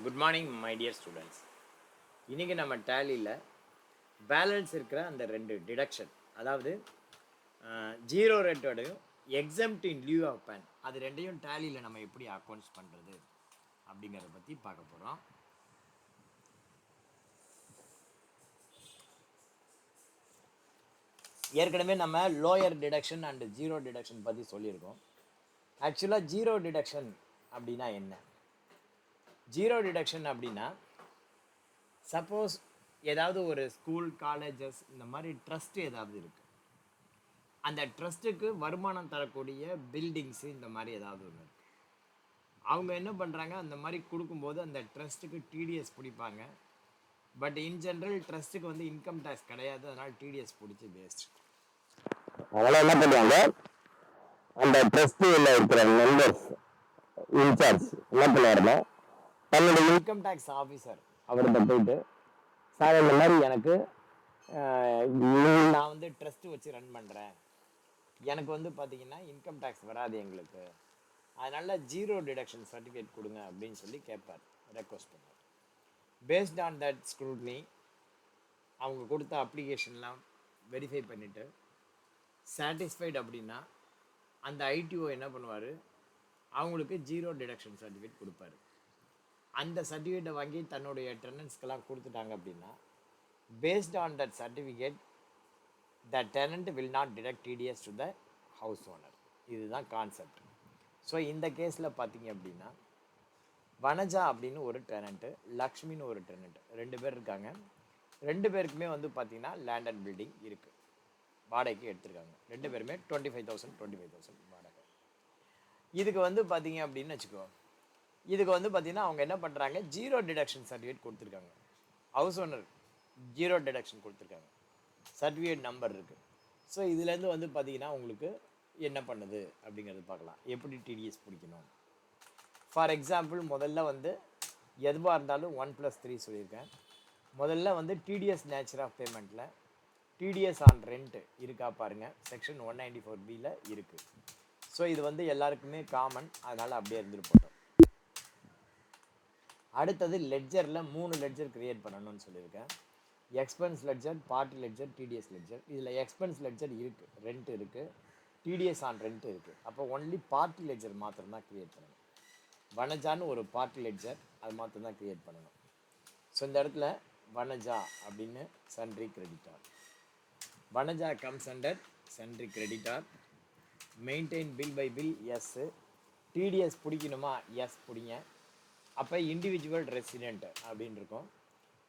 Good morning my dear students. இன்றைக்கி நம்ம டேலியில் பேலன்ஸ் இருக்கிற அந்த ரெண்டு டிடக்ஷன், அதாவது ஜீரோ ரேட்டோடையும் exempt in lieu of PAN, அது ரெண்டையும் டேலியில் நம்ம எப்படி அக்கௌண்ட்ஸ் பண்ணுறது அப்படிங்கிறத பற்றி பார்க்க போகிறோம். ஏற்கனவே நம்ம lower deduction and zero deduction பற்றி சொல்லியிருக்கோம். ஆக்சுவலாக ஜீரோ டிடக்ஷன் அப்படின்னா என்ன? ஜீரோ டிடக்ஷன் அப்படின்னா, சப்போஸ் ஏதாவது ஒரு ஸ்கூல், காலேஜஸ், இந்த மாதிரி ட்ரஸ்ட் ஏதாவது இருக்குது, அந்த ட்ரஸ்ட்டுக்கு வருமானம் தரக்கூடிய பில்டிங்ஸு இந்த மாதிரி ஏதாவது ஒன்று இருக்குது. அவங்க என்ன பண்ணுறாங்க, அந்த மாதிரி கொடுக்கும்போது அந்த ட்ரஸ்ட்டுக்கு டிடிஎஸ் பிடிப்பாங்க. பட் இன் ஜென்ரல் ட்ரஸ்ட்டுக்கு வந்து இன்கம் டேக்ஸ் கிடையாது, அதனால் டிடிஎஸ் பிடிச்சி வேஸ்ட். அதெல்லாம் என்ன பண்ணுவாங்க, அந்த ட்ரஸ்ட்டில் இருக்கிற மெம்பர்ஸ் இன்சார்ஜ் என்ன பண்ணுவாருன்னா, தன்னுடைய இன்கம் டேக்ஸ் ஆஃபீஸர் அவர்கிட்ட போயிட்டு, சார் இந்த மாதிரி எனக்கு நான் வந்து ட்ரஸ்ட்டு வச்சு ரன் பண்ணுறேன், எனக்கு வந்து பார்த்தீங்கன்னா இன்கம் டேக்ஸ் வராது எங்களுக்கு, அதனால் ஜீரோ டிடக்ஷன் சர்டிஃபிகேட் கொடுங்க அப்படின்னு சொல்லி கேட்பார், ரெக்வஸ்ட் பண்ணுவார். பேஸ்ட் ஆன் தட் ஸ்க்ரூட்னி அவங்க கொடுத்த அப்ளிகேஷன்லாம் வெரிஃபை பண்ணிவிட்டு சாட்டிஸ்ஃபைடு அப்படின்னா அந்த ஐடிஓ என்ன பண்ணுவார், அவங்களுக்கு ஜீரோ டிடக்ஷன் சர்டிஃபிகேட் கொடுப்பாரு. அந்த சர்டிஃபிகேட்டை வாங்கி தன்னுடைய டெனன்ட்ஸ்க்கெல்லாம் கொடுத்துட்டாங்க அப்படின்னா, based on that certificate the tenant will not deduct TDS to the house owner. இதுதான் கான்செப்ட். ஸோ இந்த கேஸில் பார்த்தீங்க அப்படின்னா, வனஜா அப்படின்னு ஒரு டெனண்ட்டு, லக்ஷ்மின்னு ஒரு டெனண்ட், ரெண்டு பேர் இருக்காங்க. ரெண்டு பேருக்குமே வந்து பார்த்தீங்கன்னா லேண்ட் அண்ட் பில்டிங் இருக்குது, வாடகைக்கு எடுத்திருக்காங்க. ரெண்டு பேருமே 25,000 வாடகை. இதுக்கு வந்து பார்த்தீங்க அப்படின்னு வச்சுக்கோ, இதுக்கு வந்து பார்த்தீங்கன்னா அவங்க என்ன பண்ணுறாங்க, ஜீரோ டிடக்ஷன் சர்டிஃபிகேட் கொடுத்துருக்காங்க. ஹவுஸ் ஓனர் ஜீரோ டிடக்ஷன் கொடுத்துருக்காங்க, சர்டிஃபிகேட் நம்பர் இருக்குது. ஸோ இதுலேருந்து வந்து பார்த்தீங்கன்னா உங்களுக்கு என்ன பண்ணுது அப்படிங்கிறது பார்க்கலாம், எப்படி டிடிஎஸ் பிடிக்கணும். ஃபார் எக்ஸாம்பிள், முதல்ல வந்து எதுவாக இருந்தாலும் 1+3 சொல்லியிருக்கேன். முதல்ல வந்து டிடிஎஸ் நேச்சர் ஆஃப் பேமெண்ட்டில் டிடிஎஸ் ஆன் ரெண்ட் இருக்கா பாருங்கள், செக்ஷன் 194B இருக்குது. ஸோ இது வந்து எல்லாருக்குமே காமன், அதனால் அப்படியே இருந்துட்டு போட்டோம். அடுத்தது லெட்ஜரில் 3 லெட்ஜர் க்ரியேட் பண்ணணும்னு சொல்லியிருக்கேன். Expense ledger, party ledger, TDS ledger. இதில் எக்ஸ்பென்ஸ் லெட்ஜர் இருக்குது, ரெண்ட் இருக்குது, டிடிஎஸ் ஆன் ரெண்ட் இருக்குது. அப்போ ஒன்லி பார்ட்டி லெட்ஜர் மாத்திரம்தான் க்ரியேட் பண்ணணும். வனஜான்னு ஒரு பார்ட்டி லெட்ஜர், அது மாத்திரம்தான் க்ரியேட் பண்ணணும். ஸோ இந்த இடத்துல வனஜா அப்படின்னு sundry creditor, Vanaja comes under sundry creditor. Maintain bill by bill, yes. TDS பிடிக்கணுமா, எஸ் பிடிங்க. அப்போ இண்டிவிஜுவல் ரெசிடெண்ட் அப்படின்னு இருக்கும்.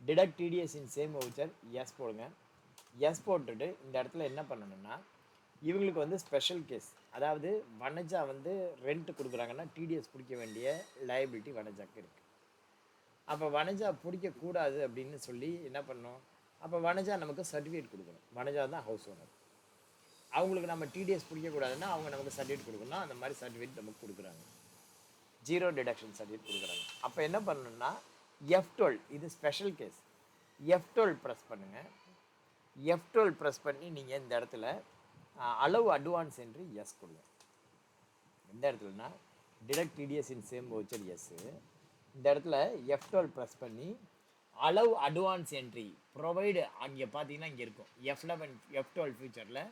Deduct TDS in same voucher, yes போடுங்க. எஸ் போட்டுட்டு இந்த இடத்துல என்ன பண்ணணும்னா, இவங்களுக்கு வந்து ஸ்பெஷல் கேஸ், அதாவது வனஜா வந்து ரெண்ட் கொடுக்குறாங்கன்னா டிடிஎஸ் பிடிக்க வேண்டிய லயபிலிட்டி வனஜாக்கு இருக்குது. அப்போ வனஜா பிடிக்கக்கூடாது அப்படின்னு சொல்லி என்ன பண்ணணும், அப்போ வனஜா நமக்கு சர்டிஃபிகேட் கொடுக்கணும். வனஜா தான் ஹவுஸ் ஓனர், அவங்களுக்கு நம்ம டிடிஎஸ் பிடிக்கக்கூடாதுன்னா அவங்க நமக்கு சர்டிஃபிகேட் கொடுக்கணும். அந்த மாதிரி சர்டிஃபிகேட் நமக்கு கொடுக்குறாங்க, ஜீரோ டிடக்ஷன் சர்டிஃபிகேட் கொடுக்குறாங்க. அப்போ என்ன பண்ணணும்னா, F12, இது ஸ்பெஷல் கேஸ், F12 ப்ரெஸ் பண்ணுங்கள். F12 ப்ரெஸ் பண்ணி நீங்கள் இந்த இடத்துல அளவு அட்வான்ஸ் என்று எஸ் கொடுங்க. இந்த இடத்துலனா deduct TDS in same voucher, yes. இந்த இடத்துல F12 ப்ரெஸ் பண்ணி அளவு அட்வான்ஸ் என்ட்ரி ப்ரொவைடு, அங்கே பார்த்தீங்கன்னா இங்கே இருக்கும் F11 F12 ஃபியூச்சரில்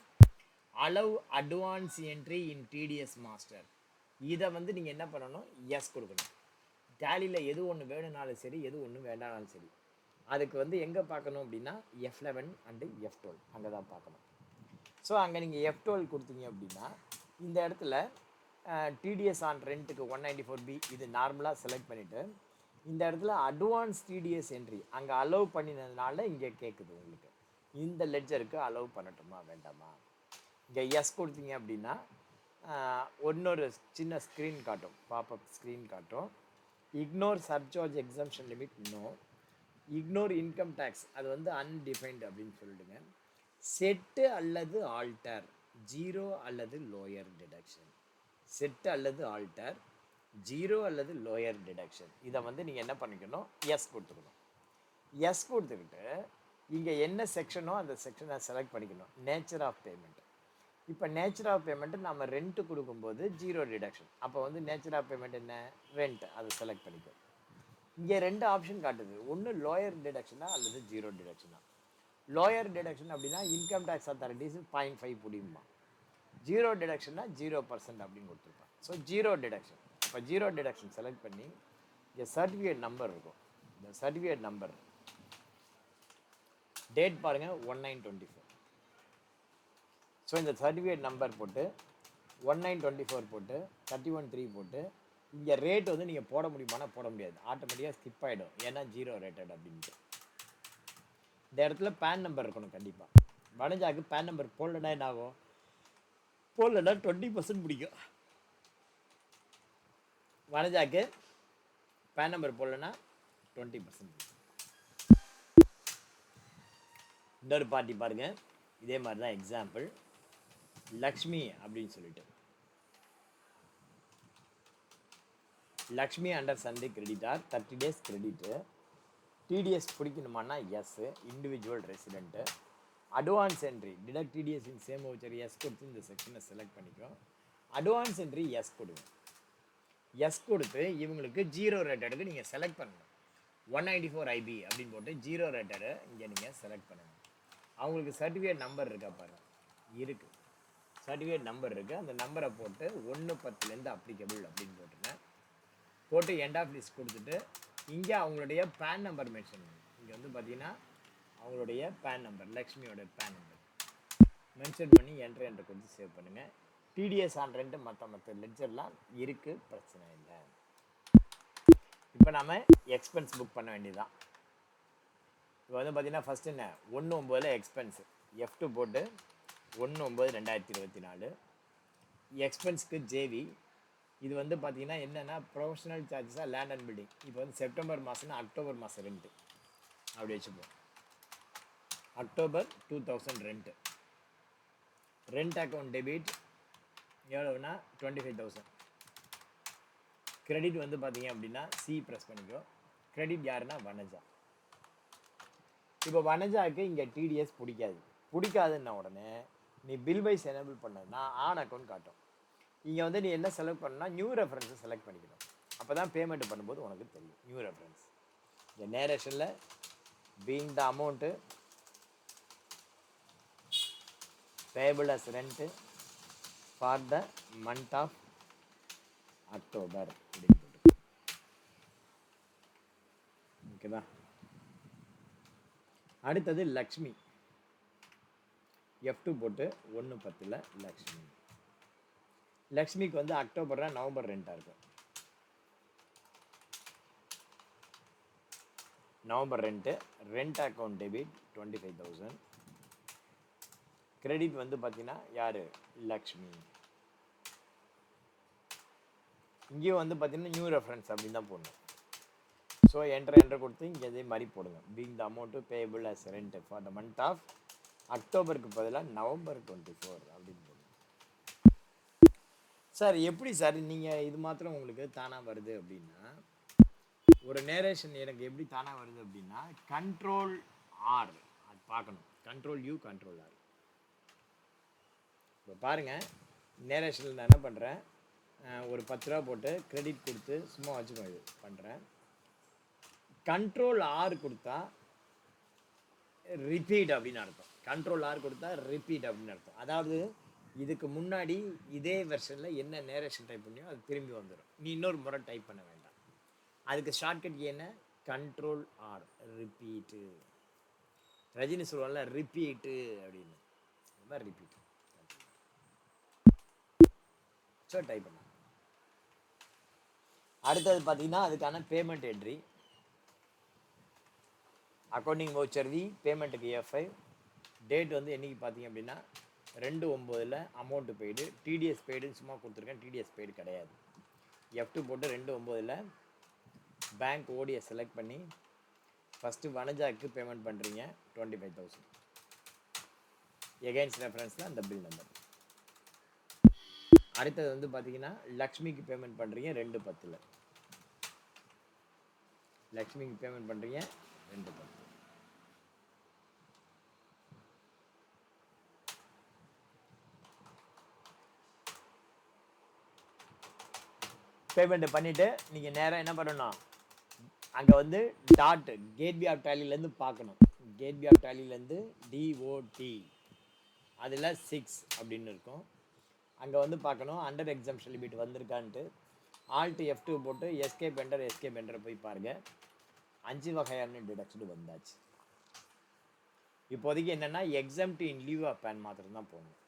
அளவு advance entry in TDS master. இதை வந்து நீங்கள் என்ன பண்ணணும், எஸ் கொடுக்கணும். டேலியில் எது ஒன்று வேணும்னாலும் சரி, எது ஒன்று வேண்டானாலும் சரி, அதுக்கு வந்து எங்கே பார்க்கணும் அப்படின்னா F11 அண்டு F12 அங்கே தான் பார்க்கணும். ஸோ அங்கே நீங்கள் F12 கொடுத்தீங்க அப்படின்னா இந்த இடத்துல டிடிஎஸ் ஆன் ரெண்ட்டுக்கு 194B இது நார்மலாக செலக்ட் பண்ணிவிட்டு, இந்த இடத்துல அட்வான்ஸ் டிடிஎஸ் என்ட்ரி அங்கே அலோவ் பண்ணினதுனால இங்கே கேட்குது உங்களுக்கு, இந்த லெட்ஜருக்கு அலோவ் பண்ணட்டுமா வேண்டாமா. இங்கே எஸ் கொடுத்தீங்க அப்படின்னா இன்னொரு சின்ன ஸ்க்ரீன் காட்டும், பாப்அப் ஸ்க்ரீன் காட்டும். Ignore surcharge exemption limit, no. Ignore income tax, அது வந்து அன்டிஃபைன்டு அப்படின்னு சொல்லிடுங்க. செட்டு அல்லது ஆல்டர், ஜீரோ அல்லது லோயர் டிடக்ஷன். செட்டு அல்லது ஆல்டர், ஜீரோ அல்லது லோயர் டிடக்ஷன். இதை வந்து நீங்கள் என்ன பண்ணிக்கணும், எஸ் கொடுத்துக்கணும். எஸ் கொடுத்துக்கிட்டு இங்கே என்ன செக்ஷனோ அந்த செக்ஷனை செலக்ட் பண்ணிக்கணும். நேச்சர் ஆஃப் பேமெண்ட், இப்போ நேச்சர் ஆஃப் பேமெண்ட் நம்ம ரெண்ட் கொடுக்கும்போது ஜீரோ டிடக்ஷன். அப்போ வந்து நேச்சர் ஆஃப் பேமெண்ட் என்ன? ரெண்ட். அதை செலக்ட் பண்ணிக்கோ. இங்கே ரெண்டு ஆப்ஷன் காட்டுது. ஒன்று லோயர் டிடக்ஷனா அல்லது ஜீரோ டிடக்ஷனா. லோயர் டிடக்ஷன் அப்படின்னா இன்கம் டேக்ஸ் அத்தாரிட்டிஸ் 0.5 முடியுமா. ஜீரோ டிடக்ஷன்னா 0% அப்படின்னு கொடுத்துருப்பான். So zero deduction. அப்போ ஜீரோ டிடக்ஷன் செலக்ட் பண்ணி இங்கே சர்டிஃபிகேட் நம்பர் இருக்கும். இந்த சர்டிஃபிகேட் நம்பர் டேட் பாருங்கள் 1924. ஸோ இந்த சர்டிஃபிகேட் நம்பர் போட்டு 1924 போட்டு 31(3) போட்டு இங்கே ரேட் வந்து நீங்கள் போட முடியுமானா போட முடியாது. ஆட்டோமேட்டிக்காக ஸ்கிப் ஆகிடும். ஏன்னா ஜீரோ ரேட்டட் அப்படின்ட்டு. இந்த இடத்துல பேன் நம்பர் இருக்கணும் கண்டிப்பாக. வனஜாக்கு பேன் நம்பர் போடலன்னா என்ன ஆகும்? போடலன்னா 20% பிடிக்கும். வனஜாக்கு பேன் நம்பர் போடலன்னா 20% பிடிக்கும். இன்னொரு பார்ட்டி பாருங்க, இதே மாதிரி தான் எக்ஸாம்பிள். லக்ஷ்மி அப்படின்னு சொல்லிட்டு Lakshmi under sundry creditor 30 days credit. TDS பிடிக்கணுமானா yes. Individual resident. Advance entry deduct TDS in same voucher yes கொடுத்து இந்த செக்ஷனை செலக்ட் பண்ணிக்கோ. அட்வான்ஸ் என்ட்ரி எஸ் கொடுங்க. எஸ் கொடுத்து இவங்களுக்கு ஜீரோ ரேட்டடுக்கு நீங்கள் செலக்ட் பண்ணணும். 194 IB அப்படின்னு போட்டு ஜீரோ ரேட்டடு இங்கே நீங்கள் செலக்ட் பண்ணணும். அவங்களுக்கு சர்டிஃபிகேட் நம்பர் இருக்கா பாருங்க, இருக்குது. சர்டிஃபிகேட் நம்பர் இருக்குது. அந்த நம்பரை போட்டு 1/10 அப்ளிகபிள் அப்படின்னு போட்டுருங்க. போட்டு எண்ட் ஆஃப் லிஸ்ட் கொடுத்துட்டு இங்கே அவங்களுடைய பேன் நம்பர் மென்ஷன் பண்ணுங்க. இங்கே வந்து பார்த்தீங்கன்னா அவங்களுடைய பேன் நம்பர், லக்ஷ்மியோட பேன் நம்பர் மென்ஷன் பண்ணி என்ட்ரு கொடுத்து சேவ் பண்ணுங்கள். டிடிஎஸ் ஆன் ரெண்ட் மற்ற லெட்ஜர்லாம் இருக்குது, பிரச்சனை இல்லை. இப்போ நம்ம எக்ஸ்பென்ஸ் புக் பண்ண வேண்டியதுதான். இப்போ வந்து பார்த்தீங்கன்னா ஃபஸ்ட்டு என்ன 1/9 எக்ஸ்பென்ஸு F2 போட்டு 1/9/2024 எக்ஸ்பென்ஸ்க்கு ஜேவி. இது வந்து பார்த்தீங்கன்னா என்னென்னா ப்ரொஃபஷனல் சார்ஜஸாக லேண்ட் அண்ட் பில்டிங். இப்போ வந்து செப்டம்பர் மாதம்னா அக்டோபர் மாதம் ரெண்ட்டு அப்படி வச்சுப்போம். October 2000 rent. Rent account debit எவ்வளோனா 25,000. கிரெடிட் வந்து பார்த்தீங்க அப்படின்னா சி ப்ரெஸ் பண்ணிக்கோ. கிரெடிட் யாருன்னா வனஜா. இப்போ வனஜாவுக்கு இங்கே டிடிஎஸ் பிடிக்காதுன்ன உடனே நீ பில் வைஸ் எனேபிள் பண்ணதுன்னா ஆன் அக்கௌண்ட் காட்டும். இங்கே வந்து நீ என்ன செலக்ட் பண்ணணும்னா நியூ ரெஃபரன்ஸை செலக்ட் பண்ணிக்கணும். அப்போ தான் பேமெண்ட் பண்ணும்போது உனக்கு தெரியும் நியூ ரெஃபரன்ஸ். இந்த நேரேஷனில் being the amount payable as rent for the month of October அப்படின்னு போட்டு. ஓகேவா? அடுத்தது லக்ஷ்மி. F2 போட்டு 1/10 லக்ஷ்மி. லக்ஷ்மிக்கு வந்து அக்டோபர்னா நவம்பர் ரெண்டாக இருக்கும். November rent. Rent account debit 25,000. Credit வந்து பார்த்தீங்கன்னா யார்? லக்ஷ்மி. இங்கேயும் வந்து பார்த்தீங்கன்னா நியூ ரெஃபரன்ஸ் அப்படின்னு தான் போடணும். ஸோ என்ட்ரு கொடுத்து இங்கே இதே மாதிரி போடுங்க. Being the amount payable as rent for the month of அக்டோபருக்கு பதிலாக நவம்பர் 24 அப்படின்னு போடுங்க. சார் எப்படி சார் நீங்கள் இது மாத்திரம் உங்களுக்கு தானாக வருது அப்படின்னா, ஒரு நேரேஷன் எனக்கு எப்படி தானாக வருது அப்படின்னா Ctrl R அது பார்க்கணும். Ctrl U Ctrl R. இப்போ பாருங்கள், நேரேஷனில் நான் என்ன பண்ணுறேன், ஒரு 10 ரூபா போட்டு கிரெடிட் கொடுத்து சும்மா வச்சுக்கோ இது பண்ணுறேன். Ctrl R கொடுத்தா ரிப்பீட் அப்படின்னு அர்த்தம். Ctrl R கொடுத்தா ரிப்பீட் அப்படின்னு அர்த்தம். அதாவது இதுக்கு முன்னாடி இதே வெர்ஷனில் என்ன நேரேஷன் டைப் பண்ணியோ அது திரும்பி வந்துடும். நீ இன்னொரு முறை டைப் பண்ண வேண்டாம். அதுக்கு ஷார்ட்கட் என்ன? Ctrl R repeat. ரஜினி சொல்லுவாங்கல்ல ரிப்பீட்டு அப்படின்னு, அது மாதிரி ரிப்பீட். ஸோ டைப் பண்ண. அடுத்தது பார்த்தீங்கன்னா அதுக்கான payment entry. Accounting voucher V, பேமெண்ட்டுக்கு F5. டேட் வந்து என்றைக்கு பார்த்தீங்க அப்படின்னா 2/9 அமௌண்ட்டு பெய்டு. டிடிஎஸ் பெய்டுன்னு சும்மா கொடுத்துருக்கேன், டிடிஎஸ் பெய்டு கிடையாது. F2 போட்டு 2/9 பேங்க் ஓடியை செலக்ட் பண்ணி ஃபஸ்ட்டு வனஜாக்கு பேமெண்ட் பண்ணுறீங்க 25,000. எகைன்ஸ்ட் ரெஃபரன்ஸில் அந்த பில் நம்பர். அடுத்தது வந்து பார்த்தீங்கன்னா லக்ஷ்மிக்கு பேமெண்ட் பண்ணுறீங்க 2/10. லக்ஷ்மிக்கு பேமெண்ட் பண்ணுறீங்க 2/10. பேமெண்ட் பண்ணிவிட்டு நீங்கள் நேராக என்ன பண்ணணும், அங்கே வந்து டாட் கேட்வே ஆஃப் டேலிலேருந்து பார்க்கணும். கேட்வே ஆஃப் டேலிலேருந்து டிஓடி அதில் 6 அப்படின்னு இருக்கும். அங்கே வந்து பார்க்கணும் அண்டர் எக்ஸாம்ஷன் லிமிட் வந்திருக்கான்ட்டு. ஆல்ட் F2 போட்டு எஸ்கேப் என்டர் போய் பாருங்கள். 5 வகையான டிடக்ஷன் வந்தாச்சு. இப்போதைக்கு என்னென்னா exempt in lieu of PAN மாத்திரம் தான் போகணும்.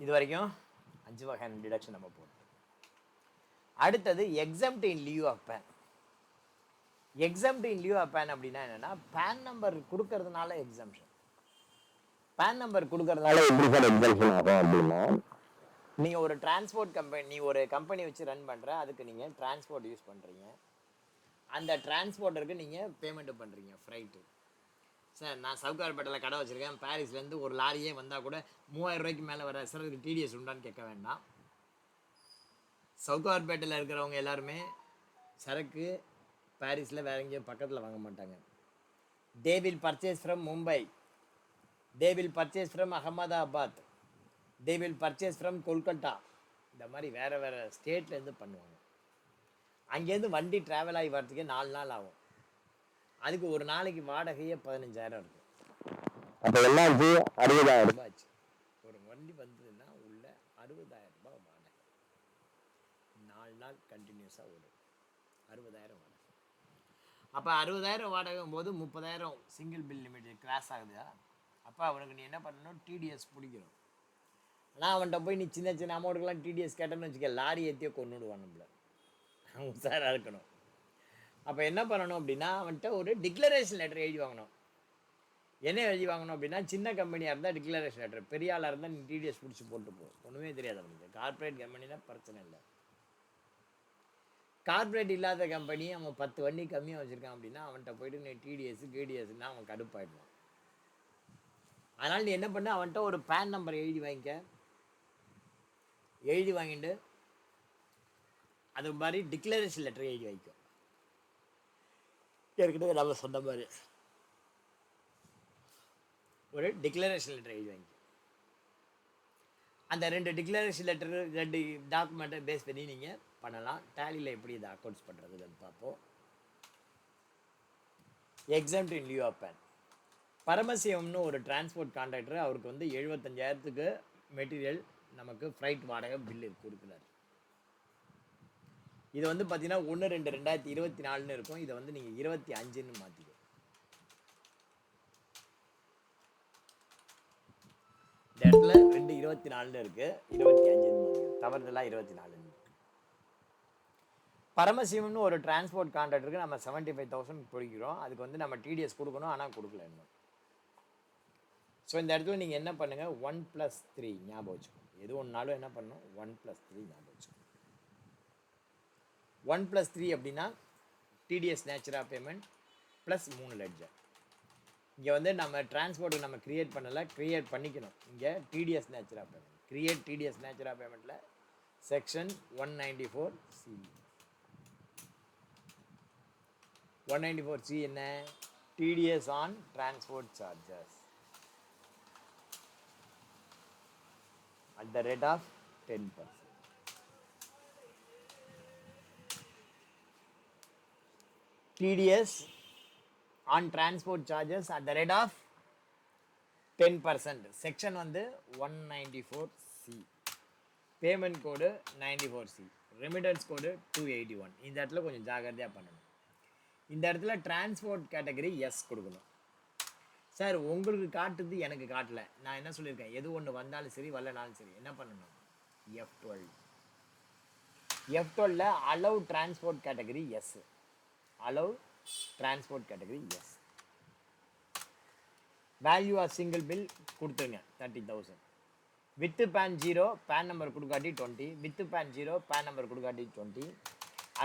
இது வரைக்கும் 5 வகையான டிடக்ஷன் நம்ம போகணும். அடுத்தது exempt in lieu of PAN. Exempt in lieu of PAN அப்படின்னா என்னென்னா பேன் நம்பர் கொடுக்கறதுனால எக்ஸாம்ஷன். பேன் நம்பர் கொடுக்கறதுனால எப்படி சார் எக்ஸாம்ஷன் ஆகும் அப்படின்னா, நீங்கள் ஒரு டிரான்ஸ்போர்ட் கம்பெனி ஒரு கம்பெனி வச்சு ரன் பண்ணுற, அதுக்கு நீங்கள் டிரான்ஸ்போர்ட் யூஸ் பண்ணுறீங்க. அந்த டிரான்ஸ்போர்ட்டருக்கு நீங்கள் பேமெண்ட்டு பண்ணுறீங்க ஃப்ரைட்டு. சார் நான் சவுகார்பேட்டையில் கடை வச்சுருக்கேன், பாரிஸ்லேருந்து ஒரு லாரியே வந்தால் கூட 3000 ரூபாய்க்கு மேலே வர சார் அதுக்கு டிடிஎஸ் உண்டான்னு கேட்க வேண்டாம். சவுகார்பேட்டையில் இருக்கிறவங்க எல்லாருமே சரக்கு பாரிஸில் வேற எங்கேயும் பக்கத்தில் வாங்க மாட்டாங்க. They will purchase from Mumbai, they will purchase from Ahmedabad, they will purchase from Kolkata. இந்த மாதிரி வேறு வேறு ஸ்டேட்லேருந்து பண்ணுவாங்க. அங்கேருந்து வண்டி ட்ராவல் ஆகி வரத்துக்கே 4 நாள் ஆகும். அதுக்கு ஒரு நாளைக்கு வாடகையே 15,000 இருக்கும். அப்போ எல்லாம் 60,000 ரூபாய் ஆச்சு. ஒரு வண்டி வந்ததுன்னா உள்ள 60,000 ரூபாய் வாடகை. 4 நாள் கண்டினியூஸாக ஓடும். 60,000 வாடகை. அப்போ 60,000 வாடகைம் போது 30,000 சிங்கிள் பில் லிமிட் கிராஸ் ஆகுதா? அப்போ அவனுக்கு நீ என்ன பண்ணணும், டிடிஎஸ் பிடிக்கணும். ஆனால் அவன்கிட்ட போய் நீ சின்ன சின்ன அமௌண்ட்டுக்கெல்லாம் டிடிஎஸ் கேட்டேன்னு வச்சுக்க, லாரி ஏற்றியே கொண்டுடுவான் நம்மள. உஷாராக இருக்கணும். அப்போ என்ன பண்ணணும் அப்படின்னா அவன்கிட்ட ஒரு டிக்ளரேஷன் லெட்டர் எழுதி வாங்கணும். என்ன எழுதி வாங்கணும் அப்படின்னா, சின்ன கம்பெனியாக இருந்தால் டிக்ளரேஷன் லெட்டர், பெரிய ஆளாக இருந்தால் நீ டிடிஎஸ் பிடிச்சி போட்டு போ, ஒன்றுமே தெரியாது அவனுக்கு. கார்பரேட் கம்பெனினா பிரச்சனை இல்லை. கார்பரேட் இல்லாத கம்பெனி அவன் 10 வண்டி கம்மியாக வச்சுருக்கான் அப்படின்னா அவன்கிட்ட போயிட்டு நீ டிடிஎஸ் கேடிஎஸ்னா அவன் கடுப்பாயிடுவான். அதனால் நீ என்ன பண்ண, அவன்கிட்ட ஒரு பேன் நம்பர் எழுதி வாங்கிக்க. எழுதி வாங்கிட்டு அது மாதிரி டிக்ளரேஷன் லெட்டர் எழுதி வைக்கும். ஏற்கனவே நம்ம சொன்ன மாதிரி ஒரு டிக்ளரேஷன் லெட்டர் எழுதி வாங்கி, அந்த 2 டிக்ளரேஷன் லெட்டர் 2 டாக்குமெண்ட்டை பேஸ் பண்ணி நீங்கள் பண்ணலாம். டேலியில் எப்படி இதை அக்கௌண்ட்ஸ் பண்ணுறதுன்னு பார்ப்போம். Exempt in lieu of PAN. பரமசிவம்னு ஒரு டிரான்ஸ்போர்ட் கான்ட்ராக்டர், அவருக்கு வந்து 75,000க்கு மெட்டீரியல் நமக்கு ஃப்ரைட் வாடகை பில்லு கொடுக்குறாரு. இது வந்து பார்த்தீங்கன்னா 1/2/2024 இருக்கும். இதை வந்து நீங்கள் 25ன்னு மாற்றிக்கோ. இந்த இடத்துல 2/24 இருக்கு, 25ன்னு மாற்றிக்கோ. தவறுதெல்லாம் 24 இருக்கு. பரமசிவம்னு ஒரு டிரான்ஸ்போர்ட் கான்ட்ராக்டருக்கு நம்ம 75,000 பிடிக்கிறோம். அதுக்கு வந்து நம்ம டிடிஎஸ் கொடுக்கணும், ஆனால் கொடுக்கல இன்னும். ஸோ இந்த இடத்துல நீங்கள் என்ன பண்ணுங்கள், 1+3 ஞாபகம் வச்சுக்கணும். எது ஒன்றாலும் என்ன பண்ணணும், 1+3 ஞாபகம் வச்சுக்கணும். 1+3 அப்படின்னா TDS nature of payment plus 3 ledger. இங்கே வந்து நம்ம டிரான்ஸ்போர்ட்டுக்கு நம்ம கிரியேட் பண்ணலை, கிரியேட் பண்ணிக்கணும். இங்கே TDS nature of payment, create TDS nature of பேமெண்ட்டில் செக்ஷன் 194C. 194C என்ன, TDS on transport charges at the rate of 10%. TDS on transport charges at the rate of 10%. Section வந்து 194C. Payment code 94C. Remittance code 281. இந்த இடத்துல கொஞ்சம் ஜாகிரதையாக பண்ணணும். இந்த இடத்துல டிரான்ஸ்போர்ட் கேட்டகரி எஸ் கொடுக்கணும். சார் உங்களுக்கு காட்டுது, எனக்கு காட்டல. நான் என்ன சொல்லியிருக்கேன், எது ஒன்று வந்தாலும் சரி வரலனாலும் சரி என்ன பண்ணணும், F12. F12ல allow transport category yes, allow transport category yes. Value of single bill கொடுத்துருங்க 30,000. வித்து பேன் 0, பேன் நம்பர் கொடுக்காட்டி 20, வித்து பேன் 0, பேன் நம்பர் கொடுக்காட்டி 20.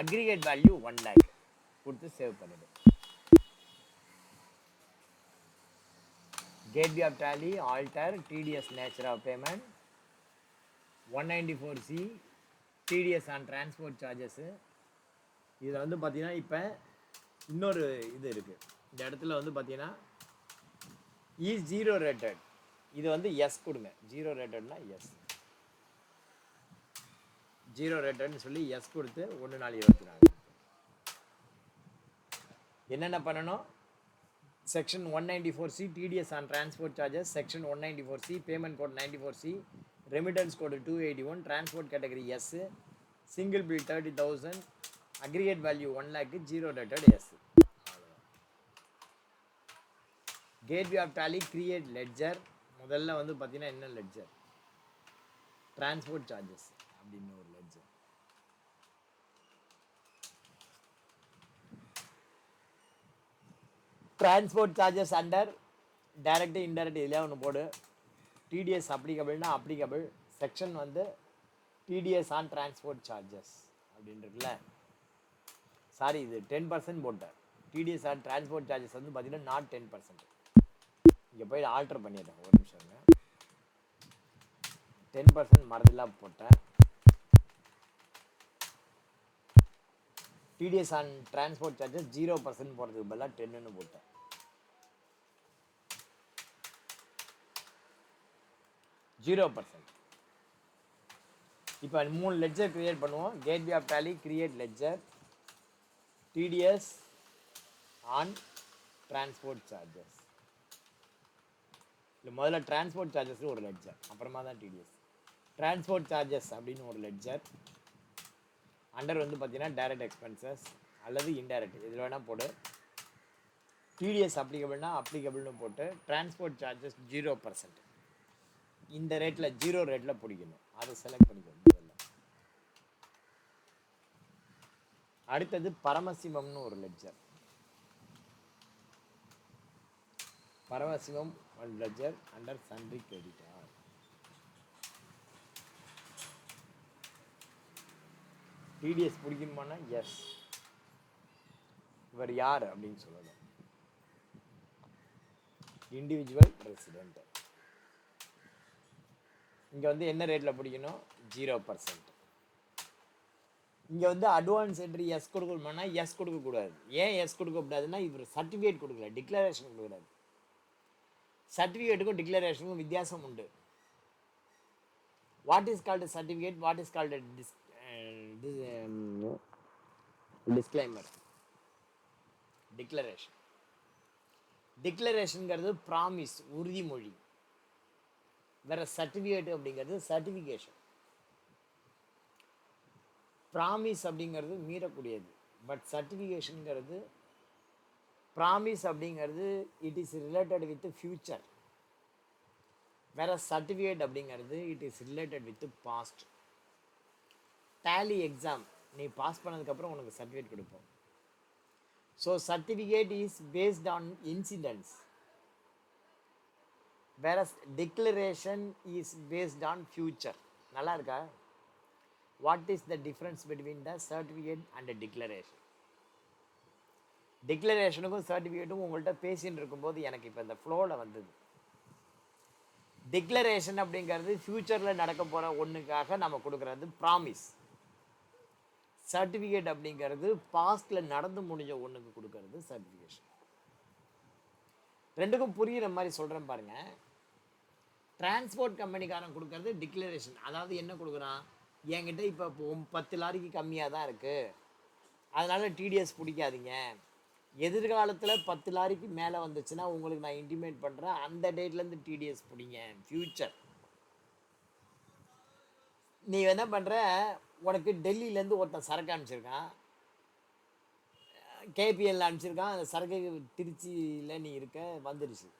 அக்ரிகேட் வேல்யூ 1 lakh கொடுத்து சேவ் பண்ணிடு. Gateway of tally, alter, TDS nature of payment, 194C, TDS on transport charges. இதில் வந்து பார்த்தீங்கன்னா இப்போ இன்னொரு இது இருக்குது. இந்த இடத்துல வந்து பார்த்தீங்கன்னா இஸ் ஜீரோ ரேட்டட். இது வந்து எஸ் கொடுங்க. ஜீரோ ரேட்டட்னா எஸ். ஜீரோ ரேட்டட்னு சொல்லி எஸ் கொடுத்து 1/4/24 என்னென்ன பண்ணணும்? Section 194C TDS on transport charges, section 194C payment code 94C, remittance code 281, transport category yes, single bill 30,000, aggregate value 1 lakh, zero rated yes. Gateway of Tally create ledger. முதல்ல வந்து பார்த்தீங்கன்னா என்ன ledger? Transport charges அப்படின்னு ஒரு ledger. Transport charges under direct indirect இதுலேயே ஒன்று போடு. TDS அப்ளிகபிள்னா அப்ளிகபிள். செக்ஷன் வந்து டிடிஎஸ் ஆன் டிரான்ஸ்போர்ட் சார்ஜஸ் அப்படின்னு இருக்குல்ல. சாரி, இது 10% போட்டேன். டிடிஎஸ் ஆன் டிரான்ஸ்போர்ட் சார்ஜஸ் வந்து பார்த்தீங்கன்னா நாட் 10%. இங்கே போய் ஆல்டர் பண்ணிடுறேன். ஒரு நிமிஷம். 10% மறந்துலாம் போட்டேன். டிடிஎஸ் ஆன் டிரான்ஸ்போர்ட் சார்ஜஸ் 0% போடுறதுக்கு பதிலாக 10ன்னு போட்டேன். Zero percent. இப்போ 3 லெட்ஜர் கிரியேட் பண்ணுவோம். Gateway of Tally create ledger TDS on transport charges. இல்லை முதல்ல டிரான்ஸ்போர்ட் சார்ஜஸ் ஒரு லெட்ஜர், அப்புறமா தான் டிடிஎஸ். டிரான்ஸ்போர்ட் சார்ஜஸ் அப்படின்னு ஒரு லெட்ஜர். அண்டர் வந்து பார்த்தீங்கன்னா டைரக்ட் எக்ஸ்பென்சஸ் அல்லது இன்டைரக்ட் இதில் வேணால் போடு. டிடிஎஸ் அப்ளிகபிள்னா அப்ளிகபிள்னு போட்டு டிரான்ஸ்போர்ட் சார்ஜஸ் 0%. இந்த ரேட்டில் ஜீரோ ரேட்டில் பிடிக்கணும். அதை செலக்ட் பண்ணிக்கணும் முதல்ல. அடுத்தது பரமசிவம்னு ஒரு ledger. Paramasivam ledger under sundry creditor. TDS பிடிக்கணுமானா எஸ். இவர் யார் அப்படின்னு சொல்லணும். Individual resident. இங்கே வந்து என்ன ரேட்டில் பிடிக்கணும்? 0%. இங்கே வந்து அட்வான்ஸ் என்ட்ரி எஸ் கொடுக்கணுமானா எஸ் கொடுக்கக்கூடாது. ஏன் எஸ் கொடுக்கக்கூடாதுன்னா இவர் சர்டிஃபிகேட் கொடுக்கல, டிக்ளரேஷன் கொடுக்குறாரு. சர்டிஃபிகேட்டுக்கும் டிக்ளரேஷனுக்கும் வித்தியாசம் உண்டு. What is called certificate, what is called disclaimer. Declaration. டிக்ளரேஷனுங்கிறது ப்ராமிஸ், உறுதிமொழி. வேற சர்டிஃபிகேட் அப்படிங்கிறது சர்டிஃபிகேஷன். ப்ராமிஸ் அப்படிங்கிறது மீறக்கூடியது. பட் சர்டிஃபிகேஷனுங்கிறது, ப்ராமிஸ் அப்படிங்கிறது it is related with future. வேற சர்டிஃபிகேட் அப்படிங்கிறது it is related with past. Tally exam நீ பாஸ் பண்ணதுக்கப்புறம் உனக்கு சர்டிஃபிகேட் கொடுப்போம். So certificate is based on incidents. whereas declaration is based on future. நல்லா இருக்கா? What is the difference between the certificate and the declaration? டிக்ளரேஷனுக்கும் சர்டிஃபிகேட்டும் உங்கள்கிட்ட பேசின்னு இருக்கும்போது எனக்கு இப்போ இந்த ஃப்ளோவில் வந்தது. டிக்ளரேஷன் அப்படிங்கிறது ஃப்யூச்சரில் நடக்க போகிற ஒன்றுக்காக நம்ம கொடுக்குறது ப்ராமிஸ். சர்டிஃபிகேட் அப்படிங்கிறது பாஸ்டில் நடந்து முடிஞ்ச ஒன்றுக்கு கொடுக்கறது சர்டிஃபிகேஷன். ரெண்டுக்கும் புரிகிற மாதிரி சொல்கிறேன் பாருங்க. டிரான்ஸ்போர்ட் கம்பெனிக்காரன் கொடுக்கறது டிக்ளரேஷன். அதாவது என்ன கொடுக்குறான்? என்கிட்ட இப்போ 10 லாரிக்கு கம்மியாக தான் இருக்குது, அதனால் டிடிஎஸ் பிடிக்காதீங்க. எதிர்காலத்தில் 10 லாரிக்கு மேலே வந்துச்சுன்னா உங்களுக்கு நான் இன்டிமேட் பண்ணுறேன், அந்த டேட்லேருந்து டிடிஎஸ் பிடிங்க. ஃப்யூச்சர். நீ என்ன பண்ணுற? உனக்கு டெல்லியிலேருந்து ஒருத்தன் சரக்கு அனுப்பிச்சிருக்கான், கேபிஎல் அனுப்பிச்சிருக்கான். அந்த சரக்கு திருச்சியில் நீ இருக்க வந்துடுச்சு.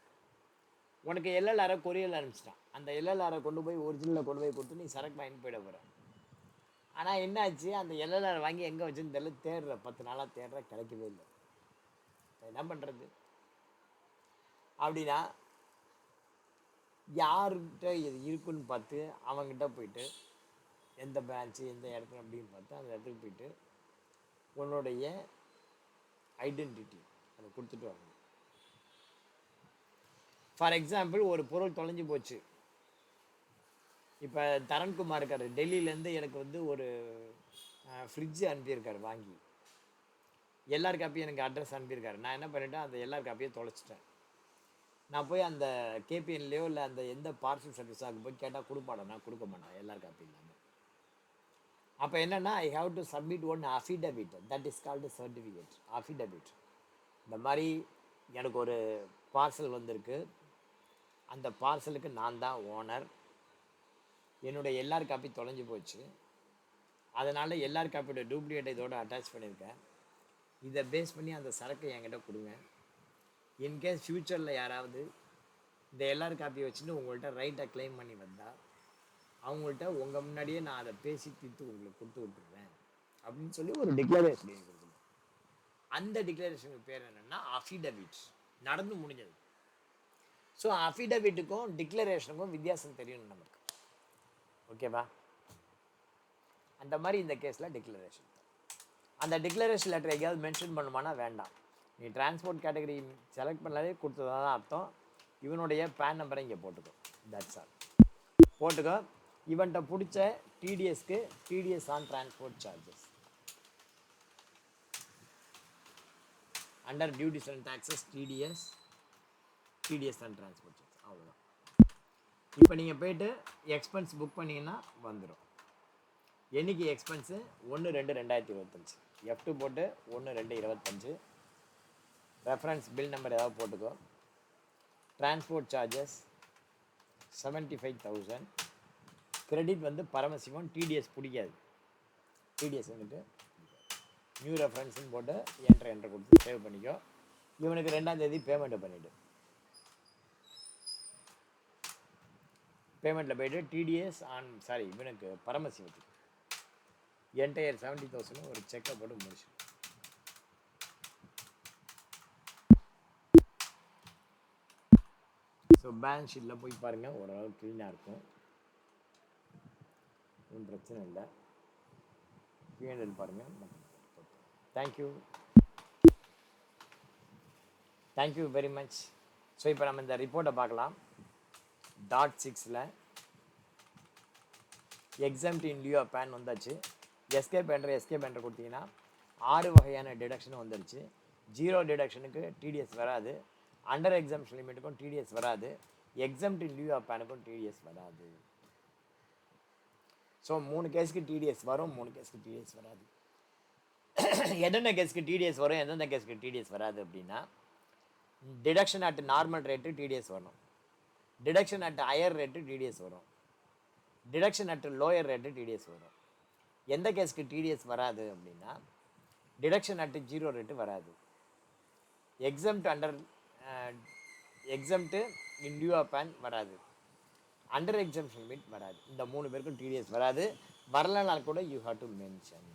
உனக்கு எல்எல்ஆரை கொரியரில் அனுப்பிச்சிட்டான். அந்த எல்எல்ஆரை கொண்டு போய் ஒரிஜினலில் கொண்டு போய் கொடுத்து நீ சரக்கு வாங்கிட்டு போயிட போகிற. ஆனால் என்னாச்சு? அந்த எல்எல்ஆர் வாங்கி எங்கே வச்சுன்னு தெரியல, தேடுற 10 நாளாக தேடுற, கிடைக்கவே இல்லை. என்ன பண்ணுறது? அப்படின்னா யார்கிட்ட இது இருக்குன்னு பார்த்து அவங்ககிட்ட போயிட்டு, எந்த பிரான்ச்சு எந்த இடத்துல அப்படின்னு பார்த்து அந்த இடத்துக்கு போயிட்டு உன்னுடைய ஐடென்டிட்டி அதை கொடுத்துட்டு வரணும். ஃபார் எக்ஸாம்பிள், ஒரு பொருள் தொலைஞ்சு போச்சு. இப்போ தரண்குமார் இருக்கார், டெல்லியிலேருந்து எனக்கு வந்து ஒரு ஃப்ரிட்ஜு அனுப்பியிருக்காரு வாங்கி. எல்லார் காப்பியும் எனக்கு அட்ரஸ் அனுப்பியிருக்காரு. நான் என்ன பண்ணிட்டேன்? அந்த எல்லார் காப்பியும் தொலைச்சிட்டேன். நான் போய் அந்த கேபிஎன்லேயோ இல்லை அந்த எந்த பார்சல் சர்வீஸாக போய் கேட்டால் கொடுப்பாடா, நான் கொடுக்க மாட்டேன் எல்லார் காப்பி இல்லாமல். அப்போ என்னென்னா I have to submit one affidavit, that is called certificate. Affidavit இந்த மாதிரி எனக்கு ஒரு பார்சல் வந்திருக்கு, அந்த பார்சலுக்கு நான் தான் ஓனர், என்னுடைய எல்லார் காப்பி தொலைஞ்சு போச்சு, அதனால் எல்லார் காப்பியோட டூப்ளிகேட்டை இதோட அட்டாச் பண்ணியிருக்கேன், இதை பேஸ் பண்ணி அந்த சரக்கை என்கிட்ட கொடுங்க. இன்கேஸ் ஃப்யூச்சரில் யாராவது இந்த எல்லார் காப்பியை வச்சுட்டு உங்கள்கிட்ட ரைட்டை கிளைம் பண்ணி வந்தால் அவங்கள்ட்ட உங்கள் முன்னாடியே நான் அதை பேசி தீர்த்து உங்களுக்கு கொடுத்து விட்டுருவேன் அப்படின்னு சொல்லி ஒரு டிக்ளரேஷன் கொடுக்கணும். அந்த டிக்ளரேஷனுக்கு பேர் என்னென்னா அஃபிடவிட். நடந்து முடிஞ்சது. ஸோ அஃபிடவிட்டுக்கும் டிக்ளரேஷனுக்கும் வித்தியாசம் தெரியணும் நமக்கு. ஓகேவா? அந்த மாதிரி இந்த கேஸில் டிக்ளரேஷன். அந்த டிக்ளரேஷன் லெட்டர் எங்கேயாவது மென்ஷன் பண்ணுமானா வேண்டாம். நீ டிரான்ஸ்போர்ட் கேட்டகரி செலக்ட் பண்ணாலே கொடுத்ததா தான் அர்த்தம். இவனுடைய பேன் நம்பரை இங்கே போட்டுக்கோ. That's all. போட்டுக்கோ. இவன்கிட்ட பிடிச்ச டிடிஎஸ்க்கு TDS on transport charges under duties and taxes TDS on transport charges. அவ்வளோதான். இப்போ நீங்கள் போய்ட்டு எக்ஸ்பென்ஸ் புக் பண்ணிங்கன்னா வந்துடும். என்னைக்கு எக்ஸ்பென்ஸு? 1/2/2025. F2 போட்டு 1/2/25. ரெஃபரன்ஸ் பில் நம்பர் ஏதாவது போட்டுக்கோ. Transport charges 75,000. கிரெடிட் வந்து பரமசிவம். டிடிஎஸ் பிடிக்காது. டிடிஎஸ் வந்துட்டு நியூ ரெஃபரன்ஸ்னு போட்டு என்ட்ரு கொடுத்து சேவ் பண்ணிக்கோ. இவனுக்கு 2ஆம் தேதி பேமெண்ட்டை பண்ணிவிடு. பேமெண்ட்டில் போய்ட்டு டிடிஎஸ் ஆன் இவனுக்கு பரமசிவத்துக்கு என்டையர் 70,000 ஒரு செக்கை போட்டு முடிச்சு. ஸோ பேலன்ஸ் ஷீட்டில் போய் பாருங்கள், ஓரளவு க்ளீனாக இருக்கும், ஒன்றும் பிரச்சனை இல்லை. P&L பாருங்கள். Thank you very much. ஸோ இப்போ நம்ம இந்த ரிப்போர்ட்டை பார்க்கலாம். .6ல் exempt in lieu of PAN வந்தாச்சு. எஸ்கேப் என்ட்ரு கொடுத்தீங்கன்னா 6 வகையான டிடக்ஷனும் வந்துடுச்சு. 0 டிடக்ஷனுக்கு டிடிஎஸ் வராது, அண்டர் எக்ஸாம்ஷன் லிமிட்டுக்கும் டிடிஎஸ் வராது, எக்ஸாம்ட் இன் லியூ ஆஃப் பேனுக்கும் டிடிஎஸ் வராது. ஸோ 3 கேஸுக்கு டிடிஎஸ் வரும், 3 கேஸுக்கு டிடிஎஸ் வராது. என்னென்ன கேஸுக்கு டிடிஎஸ் வரும், எந்தெந்த கேஸுக்கு டிடிஎஸ் வராது அப்படின்னா, deduction at normal rate TDS வரும், deduction at higher rate TDS வரும், deduction at lower rate TDS வரும். எந்த கேஸுக்கு டிடிஎஸ் வராது அப்படின்னா, டிடக்ஷன் அட் 0 ரேட்டு வராது, எக்ஸம்ட்டு இன் லியூ ஆஃப் பேன் வராது, அண்டர் எக்ஸம்ஷன் லிமிட் வராது. இந்த 3 பேருக்கும் டிடிஎஸ் வராது. வரலனால் கூட யூ ஹேவ் டு மென்ஷன்.